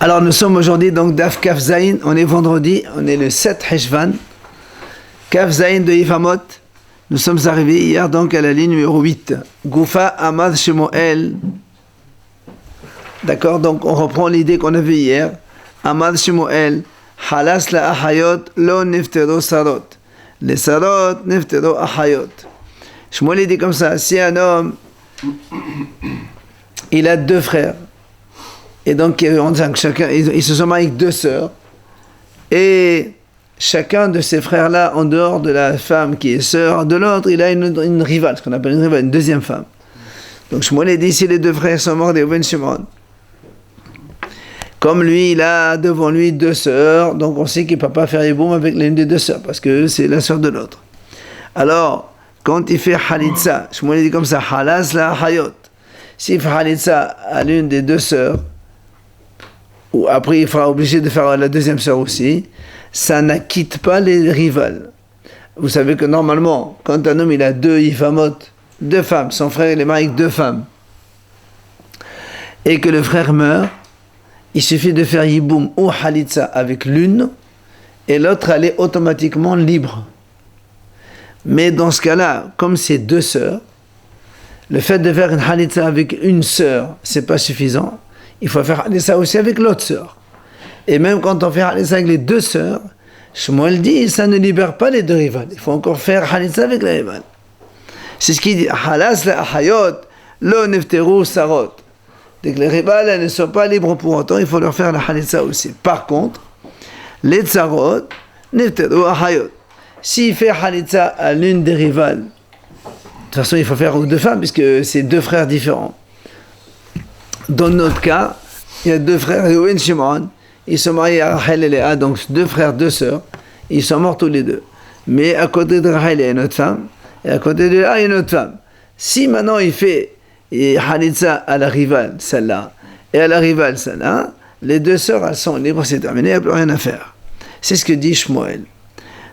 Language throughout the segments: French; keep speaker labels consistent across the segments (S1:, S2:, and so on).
S1: Alors nous sommes aujourd'hui donc Daf Kaf Zayin, on est vendredi, on est le 7 Heshvan, Kaf Zayin de Yifamot. Nous sommes arrivés hier donc à la ligne numéro 8. Goufa Amad Shemoel. D'accord, donc on reprend l'idée qu'on avait hier. Amad Shemoel, Halas la Ahayot, Lo Neftero Sarot. Les Sarot, Neftero Ahayot. Shmuel dit comme ça, si un homme, il a deux frères, et donc chacun, ils se sont mariés avec deux sœurs, et chacun de ces frères-là, en dehors de la femme qui est sœur de l'autre, il a une rivale, ce qu'on appelle une rivale, une deuxième femme. Donc Shmuel dit, si les deux frères sont morts des Reuven Shimon, comme lui, il a devant lui deux sœurs, donc on sait qu'il ne peut pas faire Yiboum avec l'une des deux sœurs, parce que c'est la sœur de l'autre. Alors, quand il fait Halitza, Shmuel dit comme ça, Halas la Hayot. S'il fait Halitza à l'une des deux sœurs, ou après il sera obligé de faire la deuxième sœur aussi, ça n'acquitte pas les rivales. Vous savez que normalement, quand un homme il a deux Yifamot, deux femmes, son frère il est marié avec deux femmes, et que le frère meurt, il suffit de faire Yiboum ou Halitza avec l'une, et l'autre elle est automatiquement libre. Mais dans ce cas-là, comme c'est deux sœurs, le fait de faire une Halitza avec une sœur, c'est pas suffisant. Il faut faire Halitza aussi avec l'autre sœur. Et même quand on fait Halitza avec les deux sœurs, Shmuel dit, ça ne libère pas les deux rivales. Il faut encore faire Halitza avec les rivales. C'est ce qu'il dit, Halas la Ahayot, lo nefteru sarot. Dès que les rivales elles ne sont pas libres pour autant, il faut leur faire la Halitza aussi. Par contre, les tsarot, nefteru ahayot. S'il fait Halitza à l'une des rivales, de toute façon il faut faire aux deux femmes puisque c'est deux frères différents. Dans notre cas, il y a deux frères, Reuven Shimon, ils sont mariés à Rachel et Léa, donc deux frères, deux sœurs, ils sont morts tous les deux. Mais à côté de Rachel, il y a une autre femme, et à côté de Léa, il y a une autre femme. Si maintenant il fait Halitza à la rivale, celle-là, et à la rivale, celle-là, les deux sœurs, elles sont libres, c'est terminé, il n'y a plus rien à faire. C'est ce que dit Shmuel.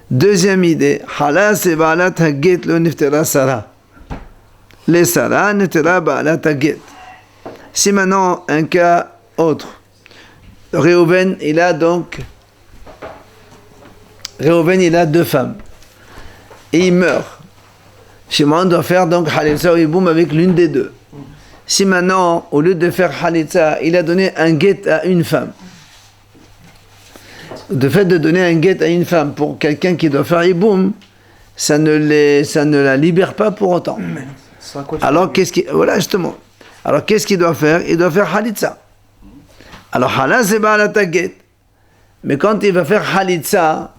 S1: Deuxième idée, Halas et Baalat Haget lo niftera Sarah. Les Sarah niftera Baalat Haget. Si maintenant un cas autre, Reuven, il a deux femmes, et il meurt. Shimon doit faire donc Halitza ou Yiboum avec l'une des deux. Si maintenant, au lieu de faire Halitza, il a donné un get à une femme, le fait de donner un get à une femme pour quelqu'un qui doit faire Yiboum, ça ne la libère pas pour autant. Alors voilà justement. Alors qu'est-ce qu'il doit faire? Il doit faire Halitza. Alors Halas c'est Baalat Haget. Mais quand il va faire Halitza,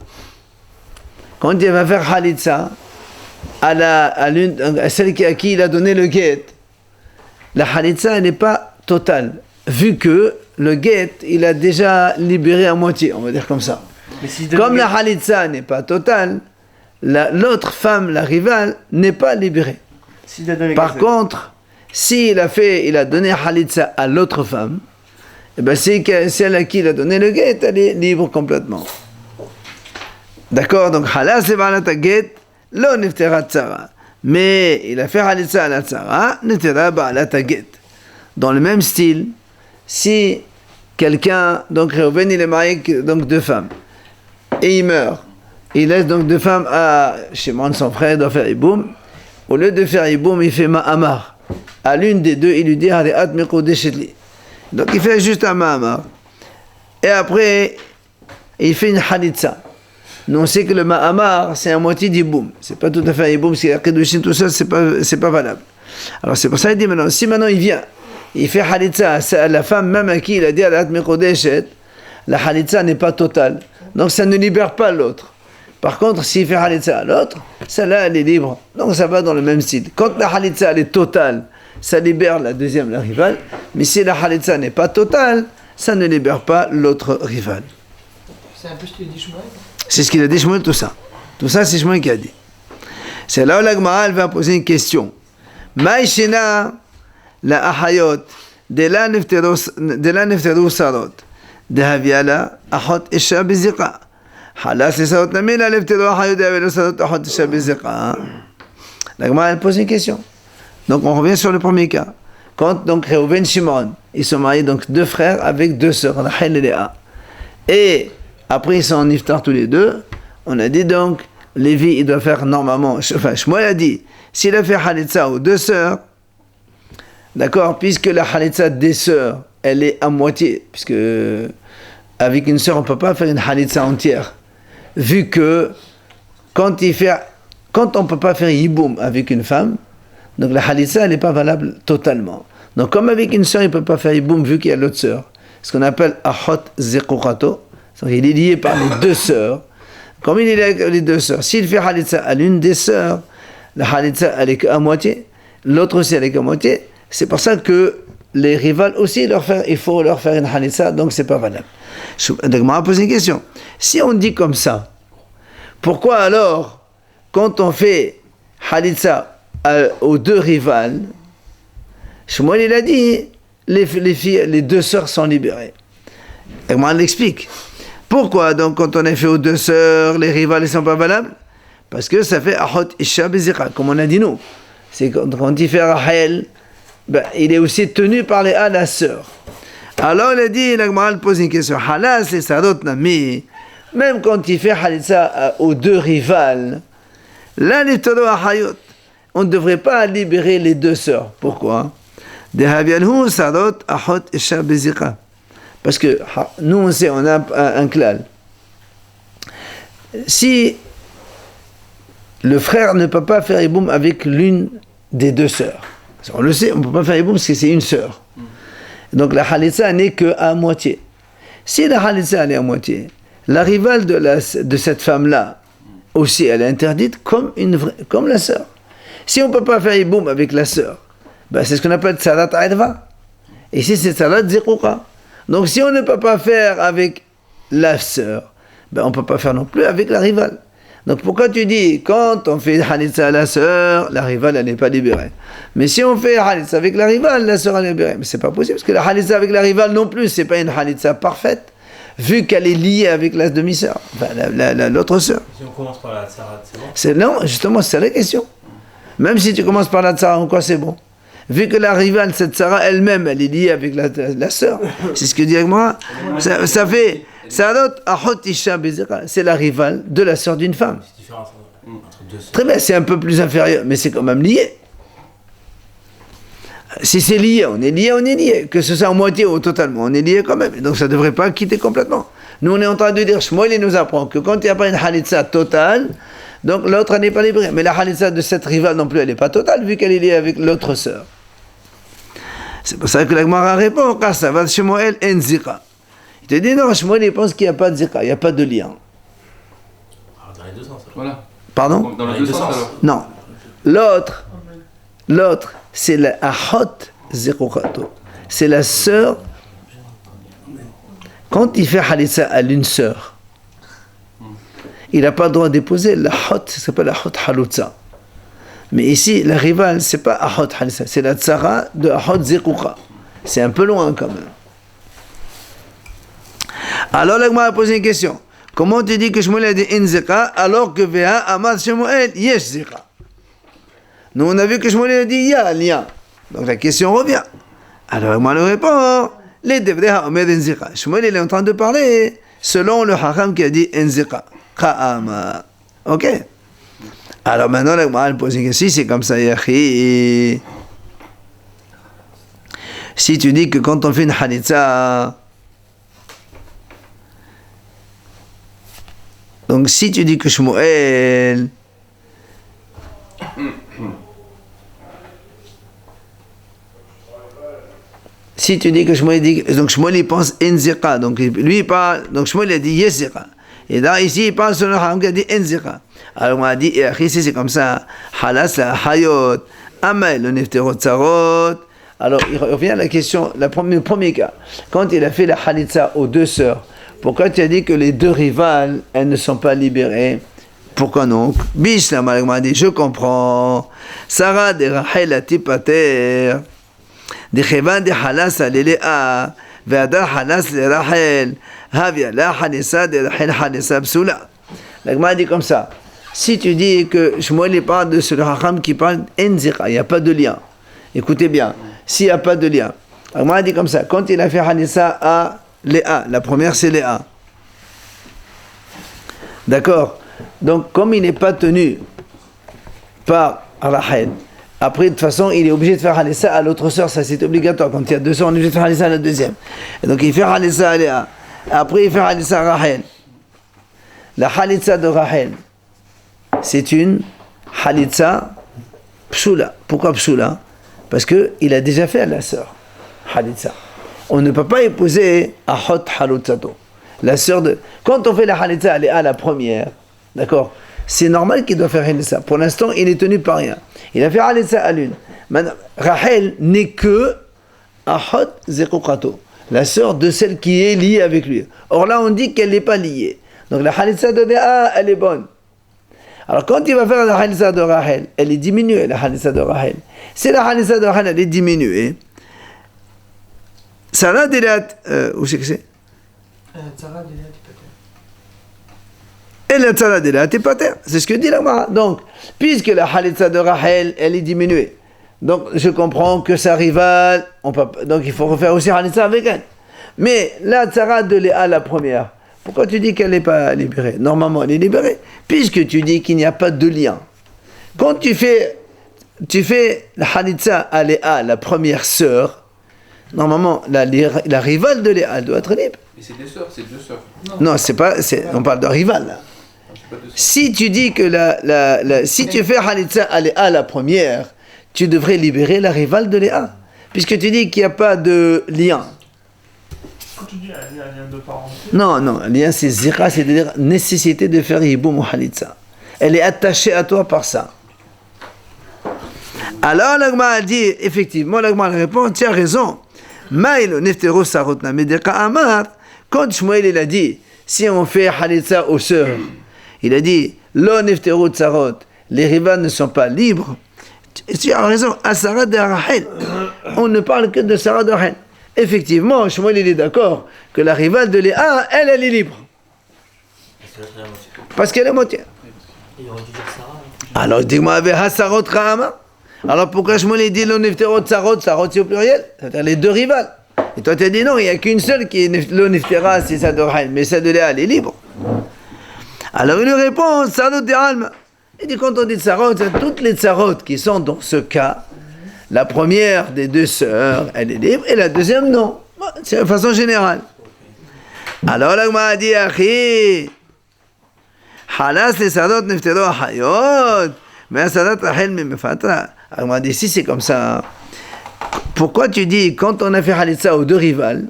S1: à celle à qui il a donné le get, la Halitza elle n'est pas totale, vu que le get, il a déjà libéré à moitié, on va dire comme ça. Comme la Halitza n'est pas totale, l'autre femme, la rivale, n'est pas libérée. Par contre, s'il a donné Halitza à l'autre femme, et ben c'est celle à qui il a donné le get, elle est libre complètement. D'accord, donc Halas et Baalat Haget, lo niftera tsara. Mais il a fait Halitza à la tsara, niftera Baalat Haget. Dans le même style, si quelqu'un, donc Reuven, il est marié avec donc deux femmes, et il meurt, il laisse donc deux femmes à Shimon, son frère, il doit faire Yiboum. Au lieu de faire Yiboum, il fait Ma'amar. À l'une des deux, il lui dit Hari'at Mekodeshetli. Donc il fait juste un Ma'amar. Et après, il fait une Halitza. Nous on sait que le Ma'amar, c'est à moitié d'Yiboum. C'est pas tout à fait Yiboum, parce qu'il y a Kedushin, tout ça, c'est pas valable. Alors c'est pour ça qu'il dit maintenant, si maintenant il vient, il fait Halitza à la femme même à qui il a dit Hari'at Mekodeshet, la Halitza n'est pas totale. Donc ça ne libère pas l'autre. Par contre, s'il fait Halitza à l'autre, celle-là, elle est libre. Donc ça va dans le même style. Quand la Halitza, elle est totale, ça libère la deuxième, la rivale. Mais si la Halitza n'est pas totale, ça ne libère pas l'autre rivale.
S2: C'est un peu ce qu'il a dit Shmuel.
S1: C'est ce qu'il a dit Shmuel, tout ça. Tout ça, c'est Shmuel qui a dit. C'est là où la Gemara, elle va poser une question. Maïshina la ahayot de la nefteru sarot de haviala ahot isha bizika. Halas et sarot nami la nefteru ahayot de haviala sarot ahot isha bizika. La Gemara, elle pose une question. Donc on revient sur le premier cas. Quand donc Reuven Shimon, Ils sont mariés, donc 2 frères avec 2 sœurs, Rachel et Léa. Et après, ils sont en iftar tous les deux. On a dit donc, Lévi, il doit faire normalement, enfin, Shmuel a dit, s'il a fait Halitza aux 2 sœurs, d'accord, puisque la Halitza des sœurs, elle est à moitié, puisque avec une sœur, on ne peut pas faire une Halitza entière, vu que quand on ne peut pas faire Yiboum avec une femme, donc la Halitza, elle n'est pas valable totalement. Donc comme avec une sœur, il ne peut pas faire Yiboum vu qu'il y a l'autre sœur, ce qu'on appelle Achot Zekurato, il est lié par les 2 sœurs. Comme il est lié avec les 2 sœurs, s'il fait Halitza à l'une des sœurs, la Halitza, elle est qu'à moitié, l'autre aussi, elle est qu'à moitié. C'est pour ça que les rivales aussi, il faut leur faire une Halitza, donc c'est pas valable. Donc, on m'a posé une question. Si on dit comme ça, pourquoi alors, quand on fait Halitza aux 2 rivales, Shmuel il a dit, les 2 sœurs sont libérées. Et moi, on l'explique. Pourquoi donc quand on a fait aux 2 sœurs, les rivales ne sont pas valables? Parce que ça fait Ahot Isha Bezira, comme on a dit nous. C'est quand il fait Rahel, il est aussi tenu par la sœur. Alors il a dit, la Gemara pose une question. Halas et Sadot Nami, même quand il fait Halitza aux 2 rivales, là les Todo Ahayot, on ne devrait pas libérer les 2 sœurs. Pourquoi? De Havianhu Sadot Ahot Isha Bezira. Parce que nous, on sait, on a un klal. Si le frère ne peut pas faire Yiboum avec l'une des 2 sœurs, on le sait, on ne peut pas faire Yiboum parce que c'est une sœur. Donc la Halitza n'est qu'à moitié. Si la Halitza est à moitié, la rivale de cette femme-là, aussi, elle est interdite comme la sœur. Si on ne peut pas faire Yiboum avec la sœur, c'est ce qu'on appelle Tzadat Aedva. Ici, c'est Tzadat Zikouka. Donc si on ne peut pas faire avec la sœur, on ne peut pas faire non plus avec la rivale. Donc pourquoi tu dis, quand on fait Halitza à la sœur, la rivale, elle n'est pas libérée. Mais si on fait Halitza avec la rivale, la sœur, elle est libérée. Mais c'est pas possible, parce que la Halitza avec la rivale non plus, c'est pas une Halitza parfaite, vu qu'elle est liée avec la demi-sœur, l'autre sœur.
S3: Si on commence par la Tzara, c'est bon?
S1: Non, justement, c'est la question. Même si tu commences par la Tzara, en quoi c'est bon? Vu que la rivale, cette Sarah elle-même, elle est liée avec la sœur. C'est ce que dit moi. Ça fait. C'est la rivale de la sœur d'une femme.
S3: C'est différent entre 2 sœurs.
S1: Très bien, c'est un peu plus inférieur, mais c'est quand même lié. Si c'est lié, on est lié. Que ce soit en moitié ou totalement, on est lié quand même. Donc ça ne devrait pas quitter complètement. Nous, on est en train de dire, Shmuel, il nous apprend que quand il n'y a pas une Halitza totale, donc l'autre n'est pas libérée. Mais la Halitza de cette rivale non plus, elle n'est pas totale, vu qu'elle est liée avec l'autre sœur. C'est pour ça que la Gemara répond, car ça va de Shmuel en zika. Il te dit non, Shmuel il pense qu'il n'y a pas de zika, il n'y a pas de lien.
S3: Alors, dans les 2 sens.
S4: Voilà.
S1: Pardon?
S4: Dans les 2 sens alors.
S1: Non. L'autre, c'est la Ahot Zekuchato. C'est la sœur. Quand il fait Halitza à l'une sœur, il n'a pas le droit de déposer la Hot, ça s'appelle la Hot Halutza. Mais ici, la rivale, c'est pas Ahot Halitza, c'est la Tzara de Ahot Zekucha. C'est un peu loin quand même. Alors, là, a posé une question. Comment tu dis que Shmuel a dit in zika alors que Véa Amad Shmuel yesh zika? Nous, on a vu que Shmuel a dit il y a un lien. Donc la question revient. Alors, moi, le répond les Devreha Omed en zika. Shmuel, il est en train de parler selon le Hacham qui a dit en zika. Ka'ama. Ok? Alors maintenant, la Gemara pose une question, c'est comme ça, Yachi. Si tu dis que quand on fait une Halitza, donc si tu dis que Shmuel, si tu dis que Shmuel dit, donc Shmuel il pense Enzika, donc lui il parle, donc Shmuel il a dit Yezika. Et là ici il parle sur le Haram qui a dit Enzika. Alors on a dit, ici c'est comme ça, Halas la Hayot, Amel le Nefterot Tzarot. Alors il revient à la question, le premier cas, quand il a fait la Halitza aux 2 sœurs, pourquoi tu as dit que les 2 rivales, elles ne sont pas libérées? Pourquoi non? Bishlam m'a dit, je comprends. Sarah de Rachel a tipater. De Chevan de Halas à Léléa. Ve'adar Halas de Rachel. Havia la Hanessa de Rachel Hanessa Psula. La dit comme ça. Si tu dis que Shmuel parle de ce Raham qui parle Enzira, il n'y a pas de lien. Écoutez bien, s'il n'y a pas de lien, Agma dit comme ça, quand il a fait Halissa à Léa, la première c'est Léa. D'accord. Donc, comme il n'est pas tenu par Rachel, après, de toute façon, il est obligé de faire Halissa à l'autre sœur, ça c'est obligatoire. Quand il y a deux sœurs, on est obligé de faire Halissa à la deuxième. Et donc, il fait Halissa à Léa. Après, il fait Halissa à Rachel. La Halissa de Rachel, c'est une Halissa Pshula. Pourquoi Pshula? Parce qu'il a déjà fait à la sœur Halissa. On ne peut pas épouser Ahot Halutzato. La sœur de. Quand on fait la Halissa à Léa, la première, d'accord, c'est normal qu'il doit faire Halissa. Pour l'instant, il n'est tenu par rien. Il a fait Halissa à l'une. Maintenant, Rachel n'est que Ahot Zekukrato, la sœur de celle qui est liée avec lui. Or là, on dit qu'elle n'est pas liée. Donc la Halissa de Léa, elle est bonne. Alors quand il va faire la Halissa de Rachel, elle est diminuée, la Halissa de Rachel. Si la Halissa de Rachel, elle est diminuée, Sarah de Léa, où c'est que c'est?
S2: Tzara de Léa Tipater.
S1: Et la Tzara de Léa Tipater, c'est ce que dit la Gemara. Donc, puisque la Halissa de Rachel, elle est diminuée, donc je comprends que sa rivale, donc il faut refaire aussi Halissa avec elle. Mais la Tzara de Léa, la première, pourquoi tu dis qu'elle n'est pas libérée? Normalement, elle est libérée, puisque tu dis qu'il n'y a pas de lien. Quand tu fais la Halissa à Léa, la première sœur, normalement, la rivale de Léa, elle doit être libre.
S4: Mais c'est des sœurs, c'est deux sœurs.
S1: Non, on parle de rivale, là. Si tu dis que si tu fais Halissa à Léa, la première, tu devrais libérer la rivale de Léa, puisque tu dis qu'il n'y a pas de lien.
S5: Quand tu dis il y a un lien de parenté.
S1: Non, lien c'est zira, c'est-à-dire nécessité de faire Yiboum ou Halitza. Elle est attachée à toi par ça. Alors l'agma a dit, effectivement, l'agma répond, tu as raison. Maïlo neftero sarotna medeka amar. Quand Shmuel il a dit, si on fait Halitza aux sœurs, il a dit, lo neftero tsarot, les rivales ne sont pas libres. Tu as raison, à Sarah de Rachel. On ne parle que de Sarah de Rachel. Effectivement, Shmuel il est d'accord que la rivale de Léa, elle est libre. Parce qu'elle est moitié.
S3: Il aurait dû dire Sarah.
S1: Alors dis-moi, avec Hasarot Rahama. Alors pourquoi Shmuel il dit l'onifterot Sarot, Sarot c'est au pluriel? C'est-à-dire les deux rivales. Et toi tu as dit non, il n'y a qu'une seule qui est l'oniftera, c'est ça de Rahel, mais celle de Léa, elle est libre. Alors il lui répond, Sarot de Alma. Il dit quand on dit Sarot, c'est toutes les Sarot qui sont dans ce cas. La première des deux sœurs, elle est libre, et la deuxième, non. C'est de façon générale. Alors, la Gemara a dit, Achi, Halas les sadot neftero hayot, mais sadot rahel me mefatra. La Gemara a dit, si c'est comme ça, pourquoi tu dis, quand on a fait Halitza aux deux rivales,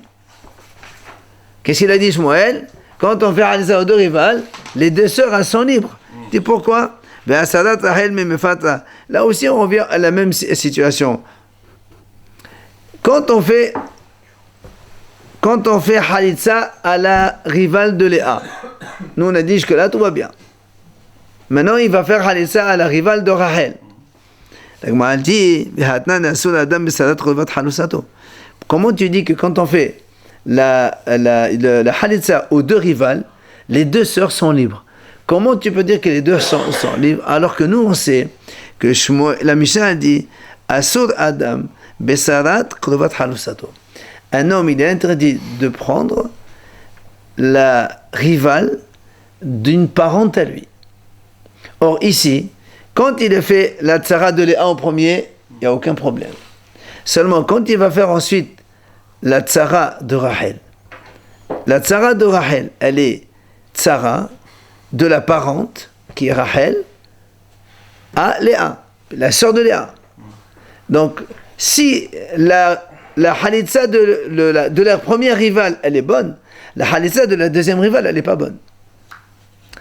S1: qu'est-ce qu'il a dit, Shmuel? Quand on fait Halitza aux deux rivales, les deux sœurs, elles sont libres. Tu dis pourquoi? Là aussi, on revient à la même situation. Quand on fait Halitza à la rivale de Léa, nous on a dit que là tout va bien. Maintenant, il va faire Halitza à la rivale de Rachel. Comment tu dis que quand on fait la Halitza aux deux rivales, les deux sœurs sont libres? Comment tu peux dire que les deux sont libres alors que nous on sait que la Mishnah a dit Asur Adam Besarat Krovat Halusato. Un homme il est interdit de prendre la rivale d'une parente à lui. Or ici, quand il a fait la tzara de Léa en premier, il n'y a aucun problème. Seulement quand il va faire ensuite la tzara de Rachel, la tzara de Rachel, elle est tzara de la parente, qui est Rachel, à Léa, la sœur de Léa. Donc, si la Halitza de la première rivale, elle est bonne, la Halitza de la deuxième rivale, elle n'est pas bonne.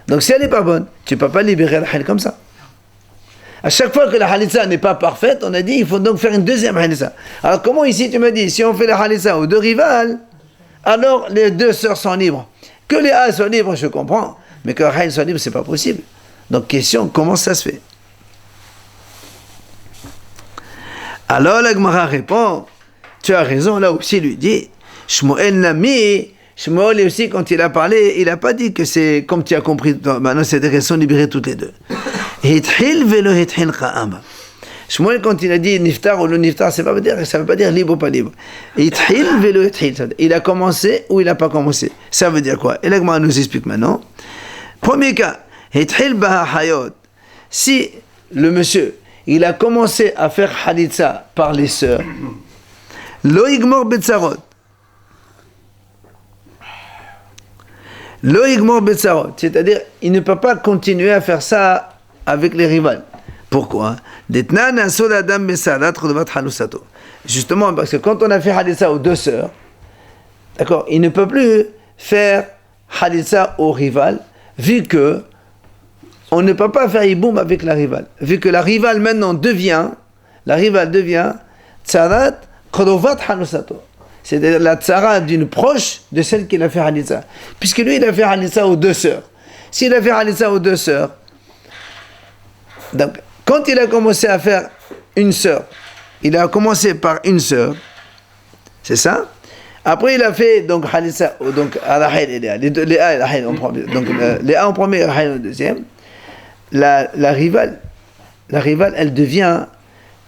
S1: Donc, si elle n'est pas bonne, tu ne peux pas libérer Rachel comme ça. À chaque fois que la Halitza n'est pas parfaite, on a dit, il faut donc faire une deuxième Halitza. Alors, comment ici, tu me dis, si on fait la Halitza aux deux rivales, alors les deux sœurs sont libres. Que Léa soit libre, je comprends. Mais que Rachel soit libre, c'est pas possible. Donc, question, comment ça se fait? Alors, la Gemara répond, tu as raison, là aussi, il lui dit, Shmuel l'a mis, Shmuel aussi, quand il a parlé, il n'a pas dit que c'est, comme tu as compris, maintenant, c'est des raisons libérées toutes les deux. Shmuel, quand il a dit niftar ou le niftar, ça veut pas dire libre ou pas libre. Ithil velo ithil. Il a commencé ou il n'a pas commencé. Ça veut dire quoi? Et l'Agma nous explique maintenant. Premier cas, ithil baha hayot. Si le monsieur, il a commencé à faire halitza par les sœurs, lo igmor betzarot. Lo igmor betzarot. C'est-à-dire, il ne peut pas continuer à faire ça avec les rivales. Pourquoi? Justement, parce que quand on a fait halitza aux deux sœurs, d'accord, il ne peut plus faire halitza au rival, vu que on ne peut pas faire yiboum avec la rivale. Vu que la rivale maintenant devient tsarat krovat halusato. C'est-à-dire la tsara d'une proche de celle qui a fait halitza. Puisque lui, il a fait halitza aux deux sœurs. S'il a fait halitza aux deux sœurs, donc, quand il a commencé à faire une sœur, il a commencé par une sœur, c'est ça. Après, il a fait donc halitza, donc à Rahel et Léa, Léa et Rahel en premier. Donc Léa en premier et Rahel en deuxième. La rivale, elle devient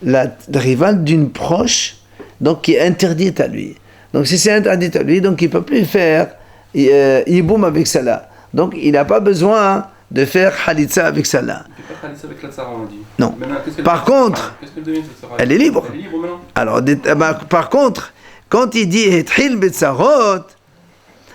S1: la rivale d'une proche, donc qui est interdite à lui. Donc si c'est interdit à lui, donc il ne peut plus faire yiboum avec celle-là. Donc il n'a pas besoin de faire halitza avec celle-là.
S4: Il ne fait pas halitza avec la tsara, on dit.
S1: Non. Par contre, elle est libre.
S4: Elle est libre maintenant.
S1: Alors, par contre, quand il dit ethil betzarot,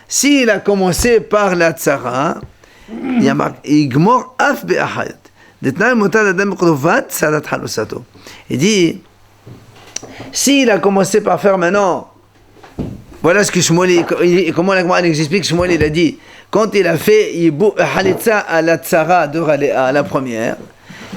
S1: s'il a commencé par la tsara, il y a marqué igmor af be'ahayot. Detnai motal adam krovat sadat halusato. Il dit, s'il a commencé par faire maintenant, voilà ce que Shmuel, comment la Gemara explique, Shmuel il a dit, quand il a fait halitza à la tsara de Léa, à la première,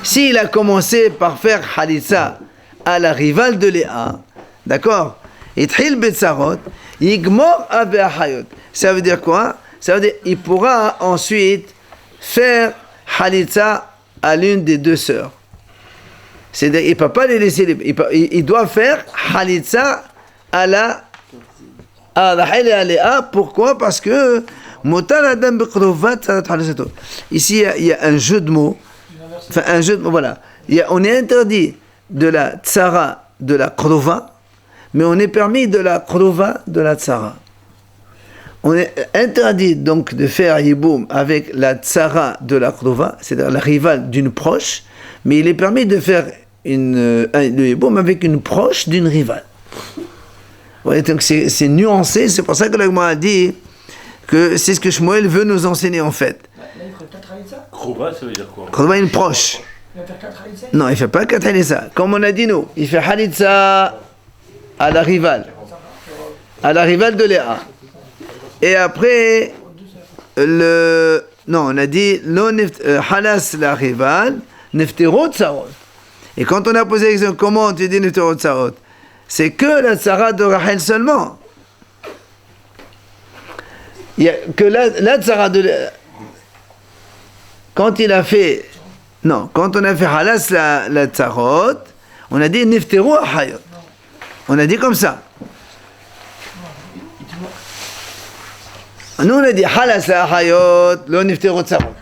S1: s'il a commencé par faire halitza à la rivale de Léa, d'accord, ithil betzarot, igmor af be'ahayot. Ça veut dire quoi? Ça veut dire qu'il pourra ensuite faire halitza à l'une des deux sœurs. C'est-à-dire qu'il ne peut pas les laisser libres. Il doit faire halitza à Rahel et à Léa. Pourquoi? Parce que ici il y a un jeu de mots. Enfin un jeu de mots, voilà. On est interdit de la tsara de la krova, mais on est permis de la krova de la tsara. On est interdit donc de faire yiboum avec la tsara de la krova, c'est-à-dire la rivale d'une proche, mais il est permis de faire le yiboum avec une proche d'une rivale. Ouais, donc c'est nuancé, c'est pour ça que l'Agma a dit que c'est ce que Shmuel veut nous enseigner en fait.
S2: Là, il ferait 4 halitza.
S6: Krova, ça veut dire quoi?
S1: Krova, une proche.
S2: Il va faire 4 halitza.
S1: Non, il ne fait pas 4 halitza. Comme on a dit nous, il fait halitza à la rivale de Léa. Et après, on a dit, halas la rivale, nefterot sarot. Et quand on a posé la question, comment tu dis nefterot sarot? C'est que la tsara de Rahel seulement. Il y a que la tsara de quand on a fait halas la tsarot, on a dit nefterot hayot. On a dit comme ça. Nous on a dit halas la hayot, lo nefterot tsarot.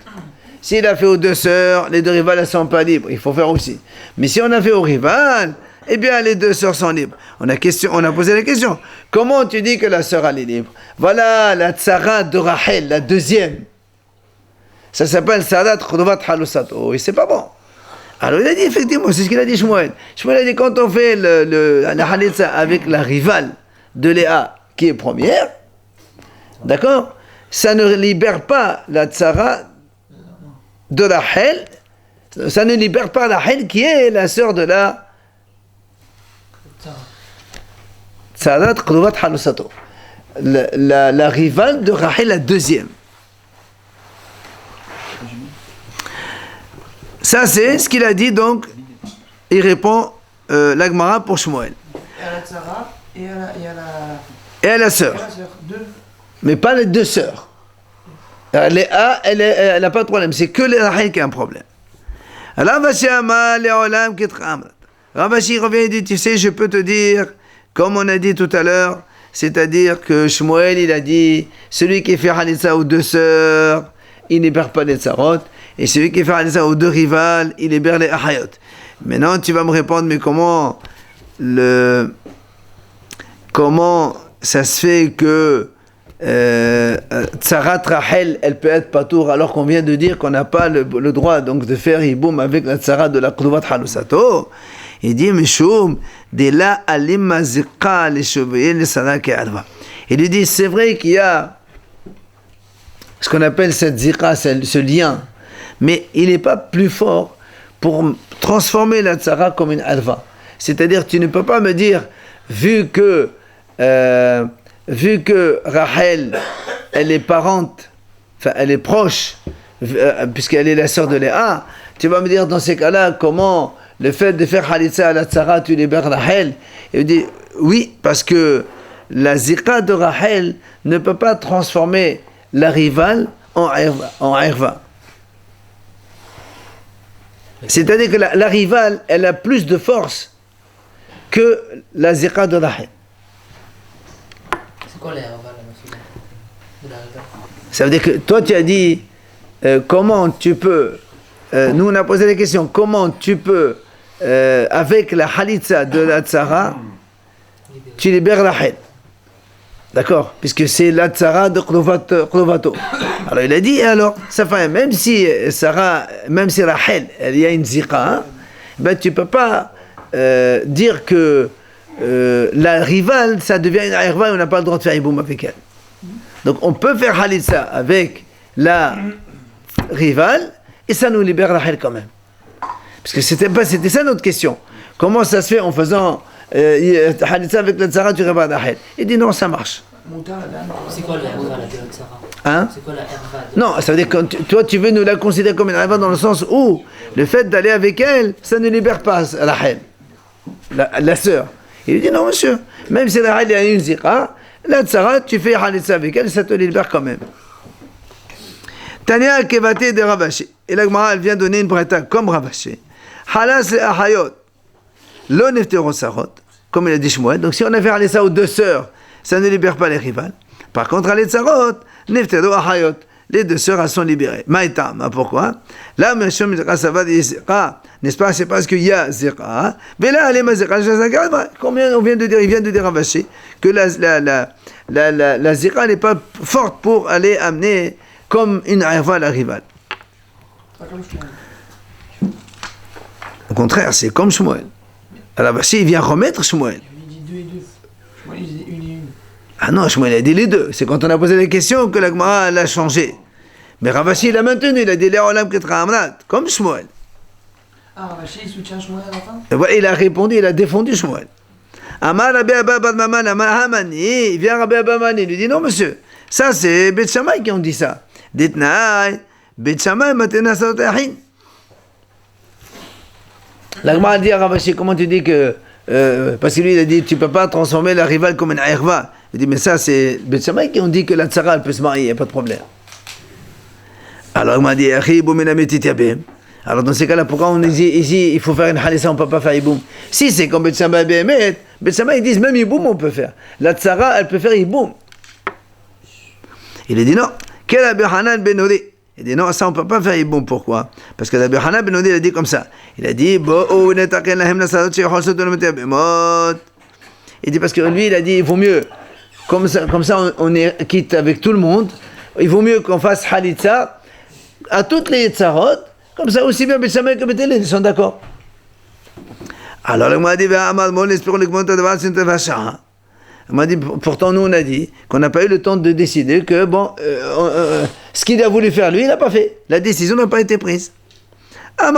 S1: S'il a fait aux deux sœurs, les deux rivales ne sont pas libres, il faut faire aussi. Mais si on a fait aux rivales, eh bien les deux sœurs sont libres. On a posé la question, comment tu dis que la sœur elle est libre? Voilà la tsara de Rahel, la deuxième. Ça s'appelle sadat krovat halusato. Et c'est pas bon. Alors il a dit effectivement, c'est ce qu'il a dit Shmuel. Shmuel a dit quand on fait la halitza avec la rivale de Léa qui est première, d'accord, ça ne libère pas la tsara de Rahel, ça ne libère pas Rahel qui est la sœur de la Tsarat Krovat Halusato, la rivale de Rahel, la deuxième. Ça c'est ce qu'il a dit, donc il répond l'Agmara pour Shmuel.
S2: Et à la tsara et
S1: à la sœur.
S2: Deux.
S1: Mais pas les deux sœurs. Léa, elle n'a pas de problème, c'est que Rahel qui a un problème. Ravashi revient et dit, tu sais, je peux te dire, comme on a dit tout à l'heure, c'est-à-dire que Shmuel, il a dit, celui qui fait halitza aux deux sœurs, il ne libère pas les tsarot, et celui qui fait halitza aux deux rivales, il libère les ahayot. Maintenant, tu vas me répondre, mais comment ça se fait que Tsarat Rahel, elle peut être patour alors qu'on vient de dire qu'on n'a pas le droit donc de faire Yiboum avec la Tsarat de la Kruvat Halusato. Il dit, Meshoum, de la alim zika les chevaliers, les sadak et adva. Il lui dit, c'est vrai qu'il y a ce qu'on appelle cette zika, ce lien, mais il n'est pas plus fort pour transformer la Tsara comme une adva. C'est-à-dire, tu ne peux pas me dire, vu que Rachel, elle est parente, enfin, elle est proche, puisqu'elle est la sœur de Léa, tu vas me dire dans ces cas-là, comment le fait de faire Khalitsa à la Tsara, tu libères Rachel. Il dit, oui, parce que la zika de Rachel ne peut pas transformer la rivale en Erva. C'est-à-dire que la rivale, elle a plus de force que la zika de Rachel.
S3: C'est quoi les Erva, là, monsieur de la Riva?
S1: Ça veut dire que toi, tu as dit, comment tu peux... nous, on a posé la question, comment tu peux, avec la Khalitsa de la Tsara, tu libères Rachel. D'accord? Puisque c'est la Tsara de Klovato. Alors il a dit, alors, ça fait, même si Rachel, il y a une zika, ben tu peux pas dire que la rivale, ça devient une Erva et on n'a pas le droit de faire Yiboum avec elle. Donc on peut faire Khalitsa avec la rivale et ça nous libère Rachel quand même. Parce que c'était ça notre question. Comment ça se fait en faisant Khalitsa avec la Tsara, tu répares Rachel? Il dit non, ça marche.
S3: C'est quoi la Erva, la Tsara?
S1: Hein?
S3: C'est quoi la Erva?
S1: Non, ça veut dire que toi tu veux nous la considérer comme une Erva dans le sens où le fait d'aller avec elle, ça ne libère pas Rachel, la sœur. Il dit non monsieur, même si Rachel a une zika, la Tsara, tu fais Khalitsa avec elle, ça te libère quand même. Tania Kevate de Ravashi. Et la Gemara, elle vient donner une breta comme Ravashi. Halas le Ahayot. Lo neftero sarot. Comme il a dit Shmuel. Donc si on a fait Khalitsa aux deux sœurs, ça ne libère pas les rivales. Par contre, les Tsarot, neftero Ahayot. Les deux sœurs, elles sont libérées. Maïtam. Pourquoi? Là, monsieur, ça va dire Zika. N'est-ce pas? C'est parce qu'il y a Zika. Mais là, les Mazika, combien on vient de dire? Il vient de dire Ravashi que la Zika n'est pas forte pour aller amener comme une Erva la rivale. Au contraire, c'est comme Shmuel. Ravashi, il vient remettre Shmuel.
S2: Il dit 2 et 2. Shmuel, il dit 1 et 1.
S1: Ah non, Shmuel a dit les deux. C'est quand on a posé la question que la Gemara l'a changé. Mais Ravashi, il a maintenu. Il a dit les Olam Ketra Amrat, comme Shmuel.
S2: Ah, Ravashi, il soutient Shmuel à la fin?
S1: Et voilà, il a répondu, il a défendu Shmuel. Amar Rabbi Abba Bar Maman, Amar Hamani, il vient Rabbi Abba Mani, il lui dit non monsieur, ça c'est Beth Shammai qui ont dit ça. Ditnaï, Beth Shammai matena sautahin. La Gemara dit à Ravashi, comment tu dis que parce que lui il a dit tu peux pas transformer la rivale comme une Erva. Il dit mais ça c'est Beth Shammai qui ont dit que la Tsara elle peut se marier, il n'y a pas de problème. Alors il m'a dit Akhi Bouminametit Yabem. Alors dans ces cas-là, pourquoi on dit ici il faut faire une Khalitsa, on ne peut pas faire Yiboum? Si c'est comme Beth Shammai Behemet, Beth Shammai ils disent même Yiboum on peut faire. La Tsara elle peut faire Yiboum. Il a dit non. Quel Rabbi Hanan ben Nodi? Il dit non, ça on ne peut pas faire Yiboum. Pourquoi? Parce que Rabbi Hanan ben Nodi il a dit comme ça. Il a dit il dit parce que lui il a dit il vaut mieux comme ça on est quitte avec tout le monde. Il vaut mieux qu'on fasse Khalitsa à toutes les Yitzharot. Comme ça, aussi bien Beth Shammai que Beth Hillel, ils sont d'accord. Alors, il m'a dit, pourtant, nous, on a dit qu'on n'a pas eu le temps de décider que, bon, ce qu'il a voulu faire, lui, il n'a pas fait. La décision n'a pas été prise. Il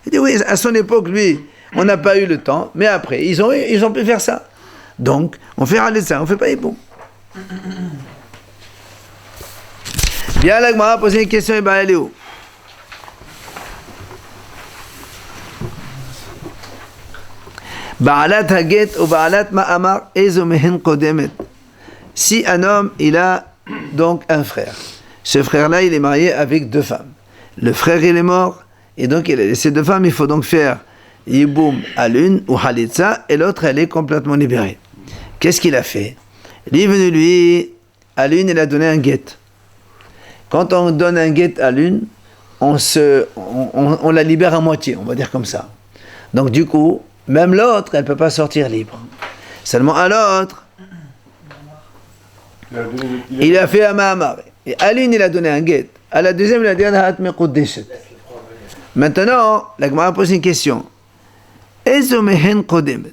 S1: dit, oui, à son époque, lui, on n'a pas eu le temps, mais après, ils ont pu faire ça. Donc, on fait ça, on ne fait pas Yiboum. Bien, la Gemara a posé une question, et elle est où? Ba'alat haget ou ba'alat ma'amar ezo mehen kodemet. Si un homme, il a donc un frère. Ce frère-là, il est marié avec 2 femmes. Le frère, il est mort, et donc il a laissé 2 femmes. Il faut donc faire Yiboum à l'une, ou Khalitsa, et l'autre, elle est complètement libérée. Qu'est-ce qu'il a fait? Il est venu, lui, à l'une, il a donné un guet. Quand on donne un guet à l'une, on la libère à moitié, on va dire comme ça. Donc du coup, même l'autre, elle ne peut pas sortir libre. Seulement à l'autre, il a fait un ma'amar. Et à l'une, il a donné un guet. À la deuxième, il a dit Anahat meqoddeshet. Maintenant, la Gemara pose une question. Ezo mehen kodemet.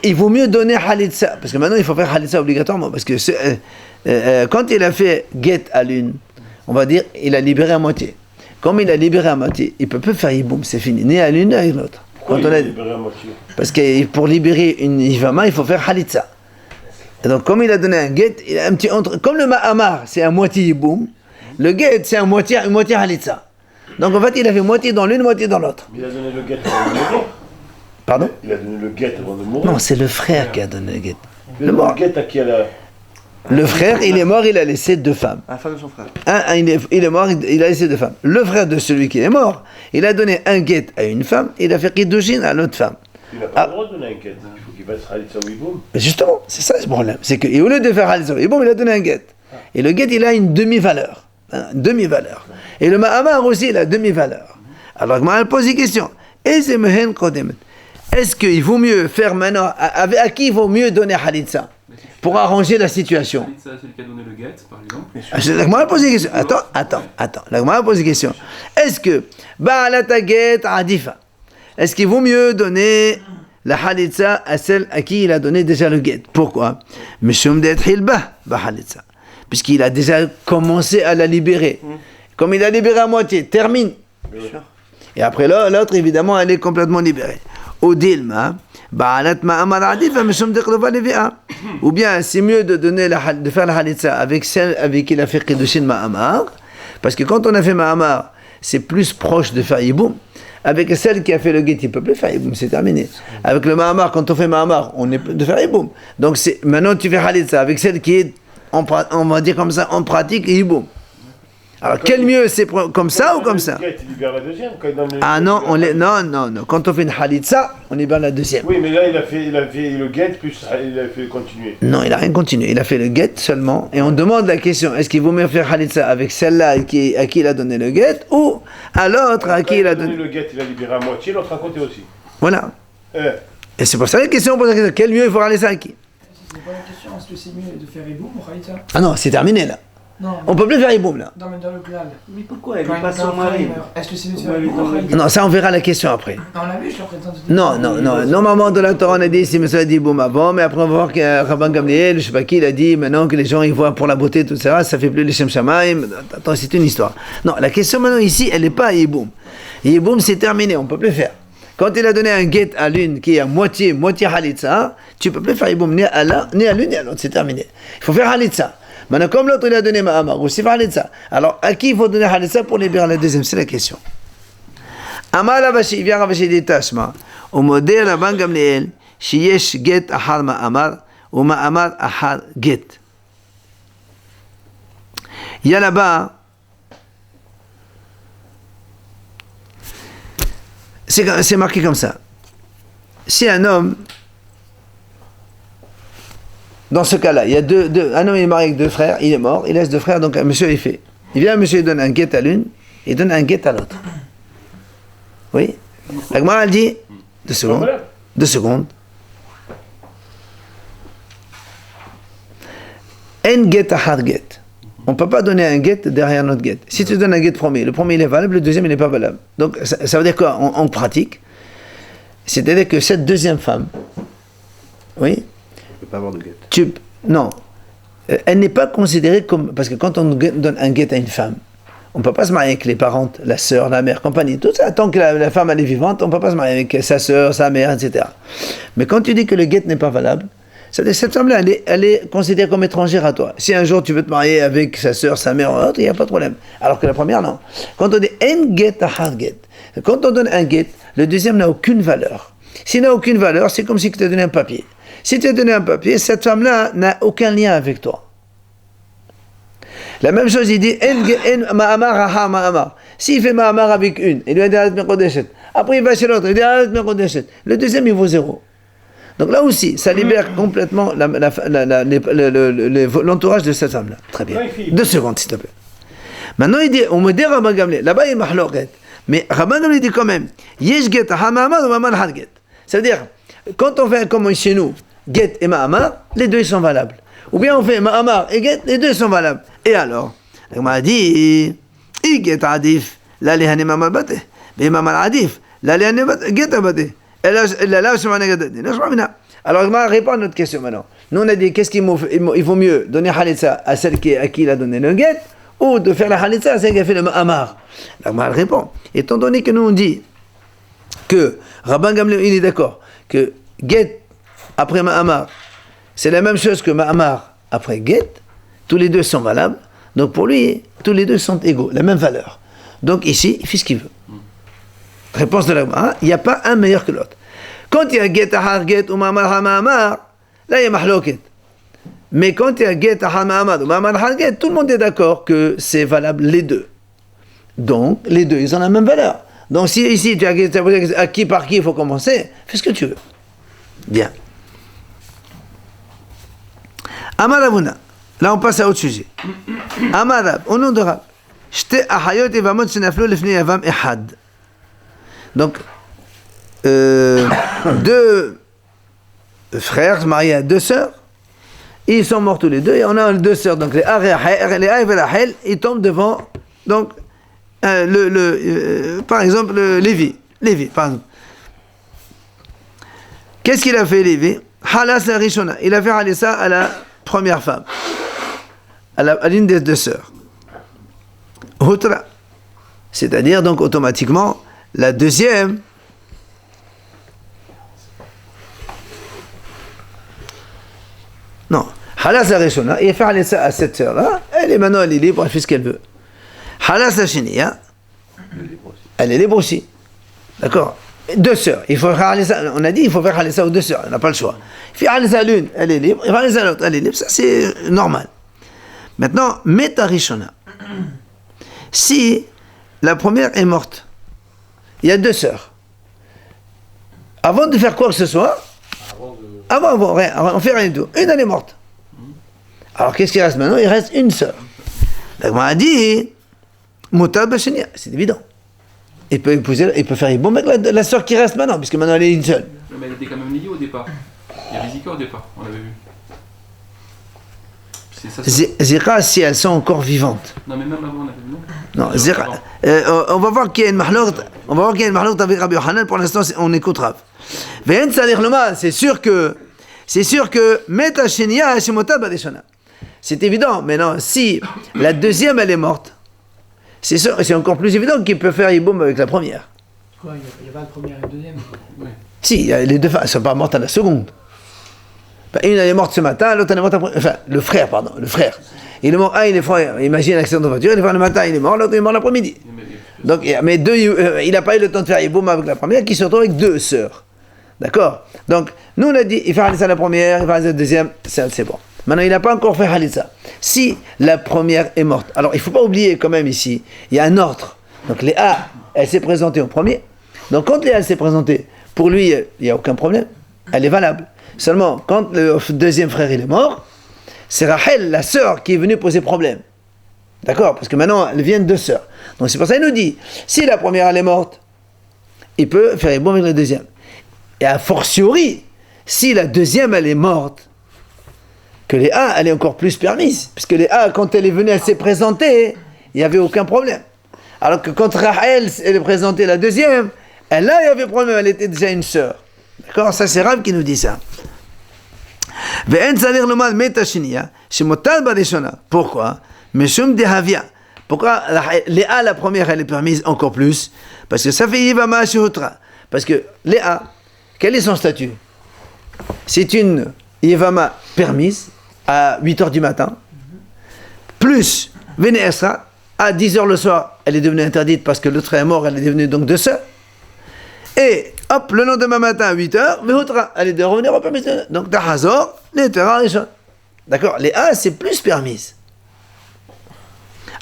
S1: Il vaut mieux donner Halitza, parce que maintenant il faut faire Halitza obligatoirement, parce que quand il a fait Get à l'une, on va dire il a libéré à moitié. Comme il a libéré à moitié, il ne peut plus faire Yiboum, c'est fini, ni à l'une ni à l'autre.
S5: Pourquoi il a libéré à moitié?
S1: Parce que pour libérer une Yivama, il faut faire Halitza. Et donc comme il a donné un Get, il a un petit entre. Comme le Ma'amar, c'est à moitié Yiboum, le Get, c'est une moitié Halitza. Donc en fait, il a fait moitié dans l'une, moitié dans l'autre.
S5: Il a donné le Get avant de mourir.
S1: Pardon?
S5: Il a donné le Get avant de mourir.
S1: Non, c'est le frère qui a donné le Get.
S5: Le Get à qui elle a...
S1: Le frère, il est mort, il a laissé 2 femmes.
S4: La femme de son frère.
S1: Il est mort, il a laissé 2 femmes. Le frère de celui qui est mort, il a donné un guet à une femme, il a fait Kiddushin à l'autre femme.
S5: Il n'a pas le droit de donner un Get. Il faut qu'il fasse Halitza ou Yiboum.
S1: Mais justement, c'est ça le problème. C'est qu'au lieu de faire Halitza, il a donné un guet. Et le guet, il a une demi-valeur. Une demi-valeur. Et le Ma'amar aussi, il a une demi-valeur. Alors, elle pose une question. Est-ce qu'il vaut mieux faire maintenant, à qui il vaut mieux donner Halitza pour arranger la situation?
S6: C'est celui qui a donné le get, par exemple.
S1: La Gemara pose une question. Attends. La Gemara pose une question. Est-ce que Ba'alata get adifa? Est-ce qu'il vaut mieux donner la Halitza à celle à qui il a donné déjà le get? Pourquoi? Mishum det hilba Ba'alitza. Puisqu'il a déjà commencé à la libérer. Comme il a libéré à moitié, termine. Et après l'autre, évidemment, elle est complètement libérée. Odilma, Ba'alat ma'amar adifa mishum deqlova levi'a. Ou bien, c'est mieux de faire la Halitza avec celle avec qui il a fait Kiddushin Ma'amar, parce que quand on a fait Ma'amar, c'est plus proche de faire Yiboum. Avec celle qui a fait le Get, il ne peut plus faire Yiboum, c'est terminé. Avec le Ma'amar, quand on fait Ma'amar, on est de faire Yiboum. Donc maintenant tu fais Halitza avec celle qui est, on va dire comme ça, en pratique Yiboum. Alors, quel mieux, c'est comme ça ou comme ça?
S5: Il libère la deuxième.
S1: Ah non, non. Quand on fait une Halitza, on libère la deuxième.
S5: Oui, mais là, il a fait le Get, plus il a fait continuer.
S1: Non, il n'a rien continué. Il a fait le Get seulement. Et on demande la question, est-ce qu'il vaut mieux faire Halitza avec celle-là à qui il a donné le Get, ou à l'autre à qui il a donné
S5: le Get, il a libéré à moitié, l'autre à côté aussi.
S1: Voilà. Et c'est pour ça la question, on pose la question, quel mieux il faut Halitza à qui?
S2: C'est pas la question, est-ce que c'est mieux de faire Yiboum ou Halitza?
S1: Ah non, c'est terminé là.
S2: Non.
S1: On peut plus faire Yiboum là.
S2: Non, mais dans le klal.
S4: Mais pourquoi elle
S2: Quand
S4: n'est pas
S2: dans
S4: son
S2: le frère,
S4: mari?
S2: il meurt, est-ce que c'est mieux de faire Yiboum ou Halitza?
S1: Non, ça on verra la question après.
S2: On l'a vu, je leur présente.
S1: Non. Normalement, dans la Torah, on a dit si monsieur a dit Yiboum avant, mais après on va voir que Rabban Gamliel, je sais pas qui, il a dit maintenant que les gens ils voient pour la beauté, tout ça, ça fait plus les Shem Shamaim. Attends, c'est une histoire. Non, la question maintenant ici, elle n'est pas à Yiboum. Yiboum, c'est terminé, on peut plus faire. Quand il a donné un get à l'une qui est à moitié Halitza, tu peux plus faire Yiboum ni à l'une ni à l'autre, c'est terminé. Il faut faire Halitza. Maintenant, comme l'autre il a donné Ma'amar, aussi faire Halitza. Alors, à qui il faut donner Halitza pour libérer la deuxième? C'est la question. Amar Ravashi, vient Ravashi dit Tashma, au modèle Rabban Gamliel, Shiyesh get ahar Ma'amar, ou Ma'amar ahar get. Il y a là-bas, c'est marqué comme ça. Si un homme, dans ce cas-là, il y a un homme est marié avec 2 frères, il est mort, il laisse 2 frères, donc un monsieur il fait. Il vient, un monsieur il donne un guet à l'une, il donne un guet à l'autre. Oui. La Gemara elle dit 2 secondes. 2 secondes. En guet ahar guet. On ne peut pas donner un guet derrière notre guet. Si tu donnes un guet premier, le premier il est valable, le deuxième il n'est pas valable. Donc ça veut dire quoi en pratique? C'est-à-dire que cette deuxième femme, oui,
S4: ne peut pas avoir de guet.
S1: Non, elle n'est pas considérée comme... Parce que quand on donne un guet à une femme, on ne peut pas se marier avec les parentes, la sœur, la mère, compagnie. Tout ça, tant que la femme elle est vivante, on ne peut pas se marier avec sa sœur, sa mère, etc. Mais quand tu dis que le guet n'est pas valable, c'est-à-dire cette femme-là, elle est considérée comme étrangère à toi. Si un jour tu veux te marier avec sa sœur, sa mère ou autre, il n'y a pas de problème. Alors que la première, non. Quand on dit en guet ahar guet, quand on donne un guet, le deuxième n'a aucune valeur. S'il n'a aucune valeur, c'est comme si tu as donné un papier. Si tu as donné un papier, cette femme-là n'a aucun lien avec toi. La même chose, il dit en ma'amar ahar ma'amar. S'il fait ma'amar avec une, il lui a dit alat meqodeshet. Après il va chez l'autre, il dit alat meqodeshet. Le deuxième, il vaut 0. Donc là aussi, ça libère complètement l'entourage de cette femme-là. Très bien. 2 secondes, s'il te plaît. Maintenant, il dit, on me dit Rabban Gamliel, là-bas il y a mahloket. Mais Rabban Gamliel dit quand même, yesh get hamamad ou mamad had get. C'est-à-dire, quand on fait comme chez nous, get et ma'amar, les deux ils sont valables. Ou bien on fait ma'amar et get, les deux sont valables. Et alors, on m'a dit, i get adif, la lehane mamad bate, mais mamad adif, la lehane get bate. Alors, il va répondre à notre question maintenant. Nous, on a dit, qu'est-ce qu'il vaut mieux donner halitza à celle à qui il a donné le get, ou de faire la halitza à celle qui a fait le ma'amar. La Gemara répond, étant donné que nous on dit que Rabban Gamliel, il est d'accord, que get après ma'amar, c'est la même chose que ma'amar après get, tous les deux sont valables, donc pour lui, tous les deux sont égaux, la même valeur. Donc ici, il fait ce qu'il veut. Réponse de la Gemara, il n'y a pas un meilleur que l'autre. Quand il y a get ahar get ou ma'amar ha-ma'amar, là il y a mahloket. Mais quand il y a get ahar ma'amar ou ma'amar ha get, tout le monde est d'accord que c'est valable les deux. Donc les deux, ils ont la même valeur. Donc si ici tu as à qui par qui il faut commencer, fais ce que tu veux. Bien. Amaravuna. Là on passe à autre sujet. Amarav, au nom de Rav. Shte ahayot evamot shenaflu lefnei yavam ehad. Donc, 2 frères mariés à 2 sœurs, ils sont morts tous les deux, et on a 2 sœurs, donc les A et Rachel, ils tombent devant, donc, par exemple, Lévi, par exemple. Qu'est-ce qu'il a fait, Lévi? Halas la Rishona, il a fait halissa à la première femme, à l'une des 2 sœurs. Hutra, c'est-à-dire, donc, automatiquement, la deuxième, non, Halas la Rishona, il a fait halissa à cette sœur-là, elle est libre, elle fait ce qu'elle veut. Halas la Shiniya, elle est libre aussi. D'accord? 2 sœurs, il faut faire halissa, on a dit il faut faire halissa aux 2 sœurs, on n'a pas le choix. Il fait halissa à l'une, elle est libre, il fait halissa à l'autre, elle est libre, ça c'est normal. Maintenant, Meta Rishona. Si la première est morte, il y a 2 sœurs. Avant de faire quoi que ce soit, avant, rien, on fait rien du tout. Une, elle est morte. Alors, qu'est-ce qui reste maintenant? Il reste une sœur. Donc, on a dit, Moutab Bachenia, c'est évident. Il peut faire Yiboum avec la sœur qui reste maintenant, puisque maintenant elle est une seule.
S6: Mais elle était quand même liée au départ. Il y avait Zika au départ, on l'avait vu.
S1: Zika, si elles sont encore vivantes.
S6: Non, mais même avant, on avait vu, non?
S1: Non, Zika, on va voir qu'il y a une mahlouk avec Rabbi Yochanan, pour l'instant on écoute Rav. C'est sûr que Meta Shenia Shemota Badeshana. C'est évident, mais non, si la deuxième elle est morte, c'est sûr, c'est encore plus évident qu'il peut faire Yiboum avec la première.
S2: Quoi, il n'y a pas de première et de deuxième?
S6: Oui.
S2: Si,
S1: les deux femmes ne sont pas mortes à la seconde. Une elle est morte ce matin, l'autre elle est morte après. Enfin, le frère. Il est mort, il est frère. Imagine un accident de voiture, il est mort le matin, il est mort, l'autre il est mort l'après-midi. Donc, mais il n'a pas eu le temps de faire Yiboum avec la première, qui se retrouve avec 2 sœurs. D'accord? Donc, nous on a dit, il fait Halissa la première, il fait Halissa la deuxième, c'est bon. Maintenant, il n'a pas encore fait Halissa. Si la première est morte, alors il ne faut pas oublier quand même ici, il y a un ordre. Donc Léa, elle s'est présentée au premier. Donc quand Léa s'est présentée, pour lui, il n'y a aucun problème. Elle est valable. Seulement, quand le deuxième frère il est mort, c'est Rachel, la sœur, qui est venue poser problème. D'accord? Parce que maintenant, elles viennent 2 sœurs. Donc c'est pour ça qu'il nous dit, si la première elle est morte, il peut faire Yiboum avec la deuxième. Et a fortiori, si la deuxième elle est morte, que Léa, elle est encore plus permise. Parce que Léa, quand elle est venue, elle s'est présentée, il n'y avait aucun problème. Alors que quand Rachel, elle est présentée la deuxième, elle, là, il y avait problème, elle était déjà une sœur. D'accord? Ça, c'est Rav qui nous dit ça. Pourquoi? Pourquoi Léa, la première, elle est permise encore plus? Parce que ça fait Yivama Shehutra. Parce que Léa, quel est son statut? C'est une Yivama permise à 8h du matin, plus Vene Esra, à 10h le soir, elle est devenue interdite parce que l'autre est mort, elle est devenue donc 2 sœurs. Et hop, le lendemain matin à 8h, Vehutra, elle est de revenir au permis. Donc Tahazor, les Terra, les choses. D'accord? Léa, c'est plus permise.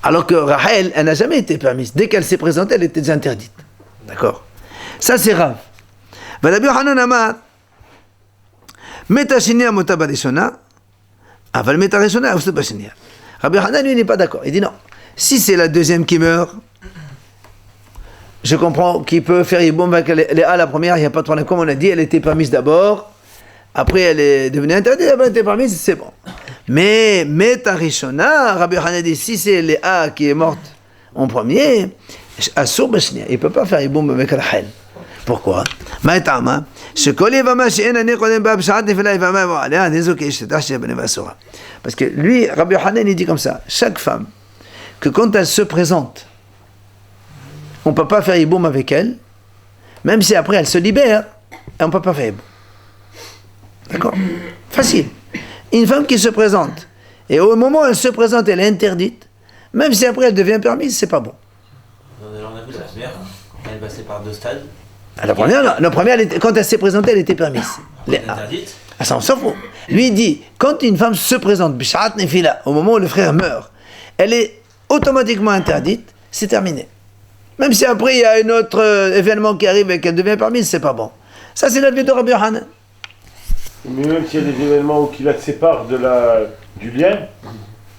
S1: Alors que Rachel, elle n'a jamais été permise. Dès qu'elle s'est présentée, elle était interdite. D'accord? Ça, c'est Rav. Rabbi Yochanan Amar, Meta shenia mota barishona, aval meta rishona avsu bashenia. Rabbi Hanan, lui, n'est pas d'accord. Il dit non. Si c'est la deuxième qui meurt, je comprends qu'il peut faire Yiboum avec les A, la première, il n'y a pas de problème. Comme on a dit, elle était permise d'abord, après elle est devenue interdite, elle était permise, c'est bon. Mais Meta Rishona, Rabbi Hanan dit, si c'est les A qui est morte en premier, Assur Bashnia, il ne peut pas faire Yiboum avec Rahel. Pourquoi? Parce que lui, Rabbi Hanan, il dit comme ça, chaque femme, que quand elle se présente, on ne peut pas faire Yiboum avec elle, même si après elle se libère, on ne peut pas faire Yiboum. D'accord? Facile. Une femme qui se présente, et au moment où elle se présente, elle est interdite, même si après elle devient permise, c'est pas bon.
S7: On a vu la première, elle est passée par 2 stades.
S1: La première, quand elle s'est présentée, elle était permise.
S7: Interdite.
S1: Ça, on s'en fout. Lui, il dit, quand une femme se présente, au moment où le frère meurt, elle est automatiquement interdite, c'est terminé. Même si après il y a un autre événement qui arrive et qu'elle devient permise, c'est pas bon. Ça, c'est l'avis de Rabbi Hanan.
S5: Mais même s'il y a des événements qui la séparent du lien.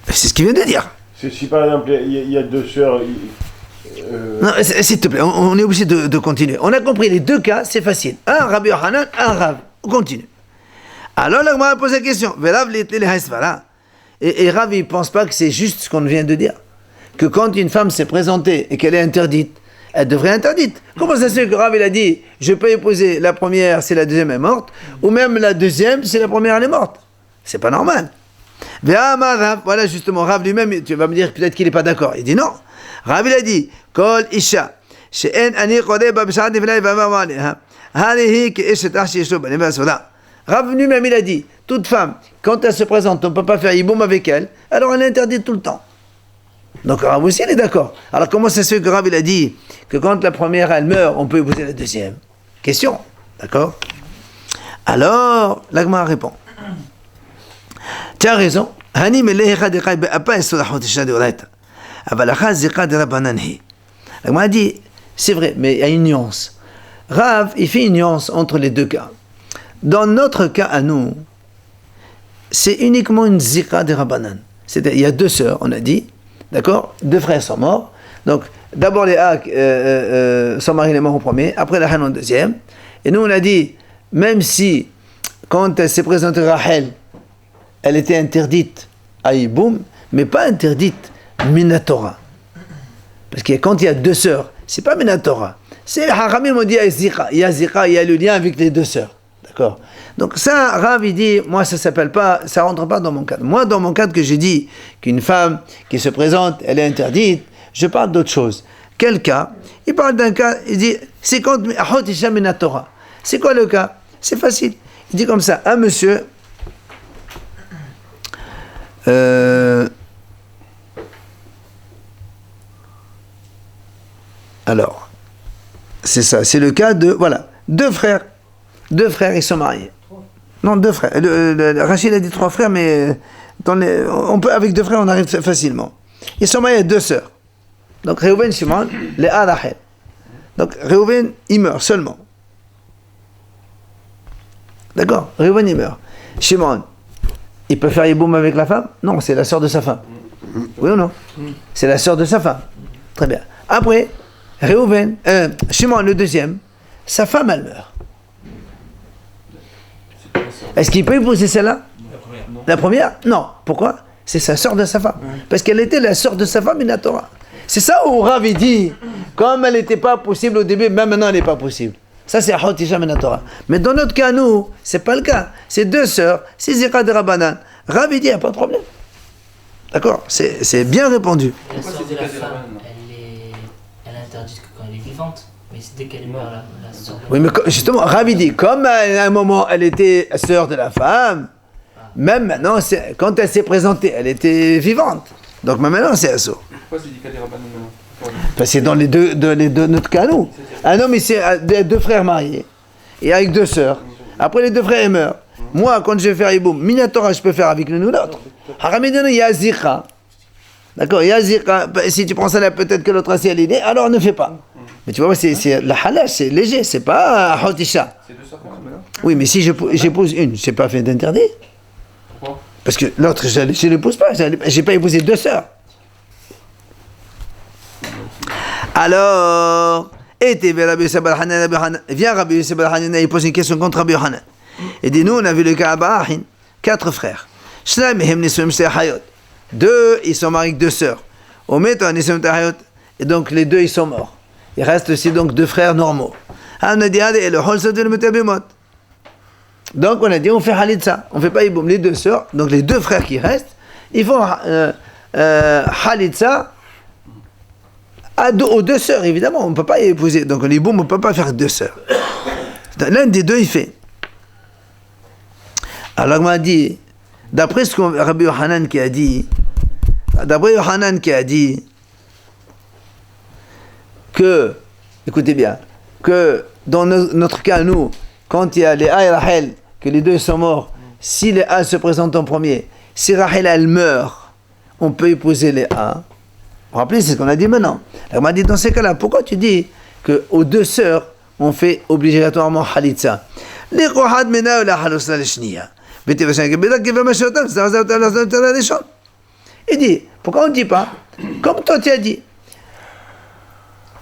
S1: C'est ce qu'il vient de dire.
S5: Si par exemple il y a 2 sœurs.
S1: Non, s'il te plaît, on est obligé de continuer. On a compris les 2 cas, c'est facile. Un Rabbi Hanan, un Rav. On continue. Alors là, on va poser la question. Et Rav, il ne pense pas que c'est juste ce qu'on vient de dire. Que quand une femme s'est présentée et qu'elle est interdite, elle devrait être interdite. Comment ça se fait que Rav, il a dit, je peux épouser la première si la deuxième est morte, ou même la deuxième si la première elle est morte? C'est pas normal. Voilà justement, Rav lui-même, tu vas me dire peut-être qu'il n'est pas d'accord. Il dit non. Rav, il a dit, Kol Isha, she'en ani qodeba b'sha'at nifla yivama ma'aliha, halihi ki ishet ahshi yeshu b'neva soda. Rav lui-même, il a dit, toute femme, quand elle se présente, on ne peut pas faire Yiboum avec elle, alors elle est interdite tout le temps. Donc Rav aussi, il est d'accord. Alors comment ça se fait que Rav, il a dit que quand la première, elle meurt, on peut épouser la deuxième? Question, d'accord? Alors, l'Agma répond. Tu as raison. Hani melehecha dekai be'apa esolachot isha deoraita. Avalacha zika de rabananhi. L'Agma a dit, c'est vrai, mais il y a une nuance. Rav, il fait une nuance entre les 2 cas. Dans notre cas à nous, c'est uniquement une zika de rabanan. C'est-à-dire, il y a 2 sœurs, on a dit, d'accord? 2 frères sont morts. Donc, d'abord les A, son mari est mort en premier, après la reine en deuxième. Et nous, on a dit, même si, quand elle s'est présentée Rahel, elle était interdite à Yiboum, mais pas interdite Minatora. Parce que quand il y a 2 sœurs, c'est pas Minatora. C'est Haramim, on dit Zika. Il y a Zika, il y a le lien avec les 2 sœurs. D'accord? Donc ça, Rav, il dit, moi ça s'appelle pas, ça rentre pas dans mon cadre. Moi, dans mon cadre que j'ai dit qu'une femme qui se présente, elle est interdite, je parle d'autre chose. Quel cas? Il parle d'un cas, il dit, c'est quand Ahot Isha Minatora. C'est quoi le cas? C'est facile. Il dit comme ça, un monsieur, alors, c'est ça, c'est le cas de, voilà, 2 frères, ils sont mariés. Non, 2 frères. Rachid a dit 3 frères, mais on peut, avec 2 frères, on arrive facilement. Ils sont mariés à 2 sœurs. Donc, Reuven, Shimon, Léa, Rachel. Donc, Reuven, il meurt seulement. D'accord? Reuven, il meurt. Shimon, il peut faire Yiboum avec la femme? Non, c'est la sœur de sa femme. Oui ou non? C'est la sœur de sa femme. Très bien. Après, Reuven, Shimon, le deuxième, sa femme, elle meurt. Est-ce qu'il peut épouser celle-là? La première? Non. Pourquoi? C'est sa sœur de sa femme. Parce qu'elle était la sœur de sa femme, Minatora. C'est ça où Rav dit, comme elle n'était pas possible au début, même maintenant elle n'est pas possible. Ça c'est Ahot Isha Minatora. Mais dans notre cas, nous, c'est pas le cas. C'est 2 sœurs, c'est Zika de Rabbanan. Rav dit, il n'y a pas de problème. D'accord? C'est bien répondu.
S3: La sœur de la femme, elle est interdite que quand elle est vivante. Mais dès qu'elle meurt, la sœur de la femme.
S1: Oui, mais justement, Rav dit, comme à un moment elle était sœur de la femme, même maintenant, quand elle s'est présentée, elle était vivante. Donc même maintenant, c'est assaut.
S6: Pourquoi c'est dit qu'elle est rabbin maintenant?
S1: Parce que c'est dans les deux notre cas, nous. Un homme, c'est 2 frères mariés, et avec 2 sœurs. Après, les 2 frères, ils meurent. Moi, quand je vais faire Yiboum, Minatora, je peux faire avec l'une ou l'autre. Haramidano, il y a Zika. D'accord, il y a Zika. Si tu prends ça là, peut-être que l'autre assiette, elle est née, alors ne fais pas. Mais tu vois, c'est la halal, c'est léger, c'est pas hotisha.
S6: C'est deux sœurs quand même.
S1: Oui, mais si j'épouse une, c'est pas fait d'interdit.
S6: Pourquoi?
S1: Parce que l'autre, je l'épouse pas, j'ai pas épousé deux sœurs. Alors, viens Rabbi Yosef bar Hanina, il pose une question contre Rabbi Yohanan. Il dit, nous, on a vu le cas à Ba'ahin, 4 frères. Deux, ils sont mariés avec 2 sœurs. Et donc, les 2, ils sont morts. Il reste aussi donc 2 frères normaux. Donc, on a dit, on fait Halitza. On fait pas Iboum. Les 2 sœurs, donc les 2 frères qui restent, ils font Halitza aux 2 sœurs, évidemment. On ne peut pas épouser. Donc, l'Iboum, on ne peut pas faire 2 sœurs. L'un des 2, il fait. Alors, on m'a dit, d'après ce que Rabbi Yohanan qui a dit, que, écoutez bien, que dans notre cas, nous, quand il y a les A et Rachel, que les 2 sont morts, si les A se présentent en premier, si Rachel elle meurt, on peut épouser les A. Vous vous rappelez, c'est ce qu'on a dit maintenant. Alors, on m'a dit, dans ces cas-là, pourquoi tu dis qu'aux 2 sœurs, on fait obligatoirement Halitza? Les Kohad Mena ou la Halusna Leshniya. Il dit, pourquoi on ne dit pas, comme toi tu as dit,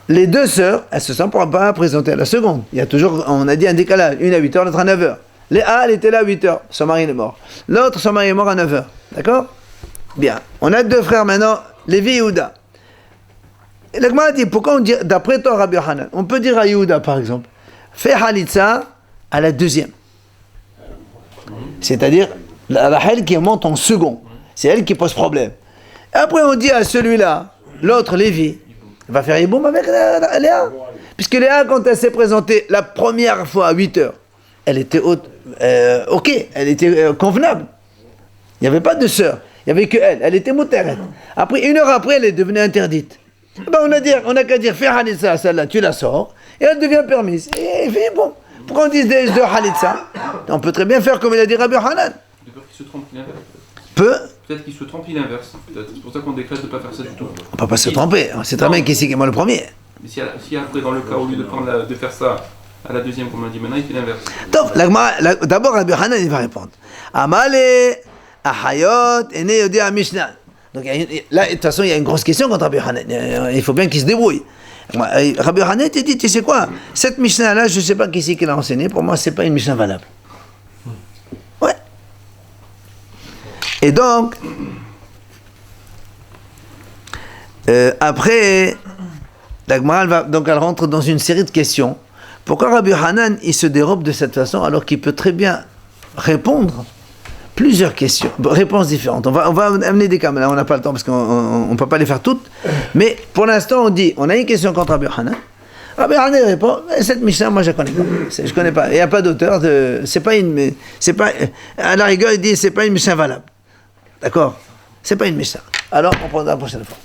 S1: les 2 sœurs, elles se sont pas présentées à la seconde. Il y a toujours, on a dit un décalage, une à 8h, l'autre à 9h. Les A, elle était là à 8h, son mari est mort. L'autre, son mari est mort à 9h. D'accord? Bien. On a 2 frères maintenant, Lévi et Yehuda. Et le Gemara dit, pourquoi on dit, d'après toi, Rabbi Yohanan, on peut dire à Yehuda, par exemple, fais Halitza à la 2e. C'est-à-dire, la Rachel qui monte en second. C'est elle qui pose problème. Et après, on dit à celui-là, l'autre, Lévi, il va faire Iboum avec Léa. Puisque Léa, quand elle s'est présentée la première fois à 8h, elle était ok, elle était convenable. Il n'y avait pas de sœur, il n'y avait que elle était moutérette. Après, 1 heure après, elle est devenue interdite. Ben, on a qu'à dire, fais Halitza, celle-là, tu la sors, et elle devient permise. Et fait bon. Pourquoi on dit de Halitza? On peut très bien faire comme il a dit Rabbi Yohanan.
S6: De peur qu'il se trompe, il inverse.
S1: Peut-être
S6: qu'il se trompe, il inverse. C'est pour ça qu'on décrète de ne pas faire ça du tout.
S1: On ne peut pas se tromper. C'est très bien qui c'est qui est moi le premier.
S6: Mais si après, dans le cas, au lieu de faire ça à la 2e, comme on a dit maintenant, il fait l'inverse.
S1: Donc, d'abord, Rabbi Yohanan, il va répondre. Amale, Ahayot, Ene Yodi Mishnah. Donc là, de toute façon, il y a une grosse question contre Rabbi Yohanan. Il faut bien qu'il se débrouille. Rabbi Yohanan te dit, tu sais quoi, cette Mishnah-là, je ne sais pas qui c'est qui l'a enseignée, pour moi, ce n'est pas une Mishnah valable. Ouais. Et donc, après, la Gemara, elle rentre dans une série de questions. Pourquoi Rabbi Yohanan, il se dérobe de cette façon, alors qu'il peut très bien répondre plusieurs questions, réponses différentes. On va amener des cas, mais là on n'a pas le temps parce qu'on ne peut pas les faire toutes. Mais pour l'instant, on a une question contre Rabbi Yohanan. Rabbi Yohanan répond, cette Mishnah, moi je ne connais pas. Je connais pas. Il n'y a pas d'auteur. À la rigueur, il dit, c'est pas une Mishnah valable. D'accord? C'est pas une Mishnah. Alors, on prendra la prochaine fois.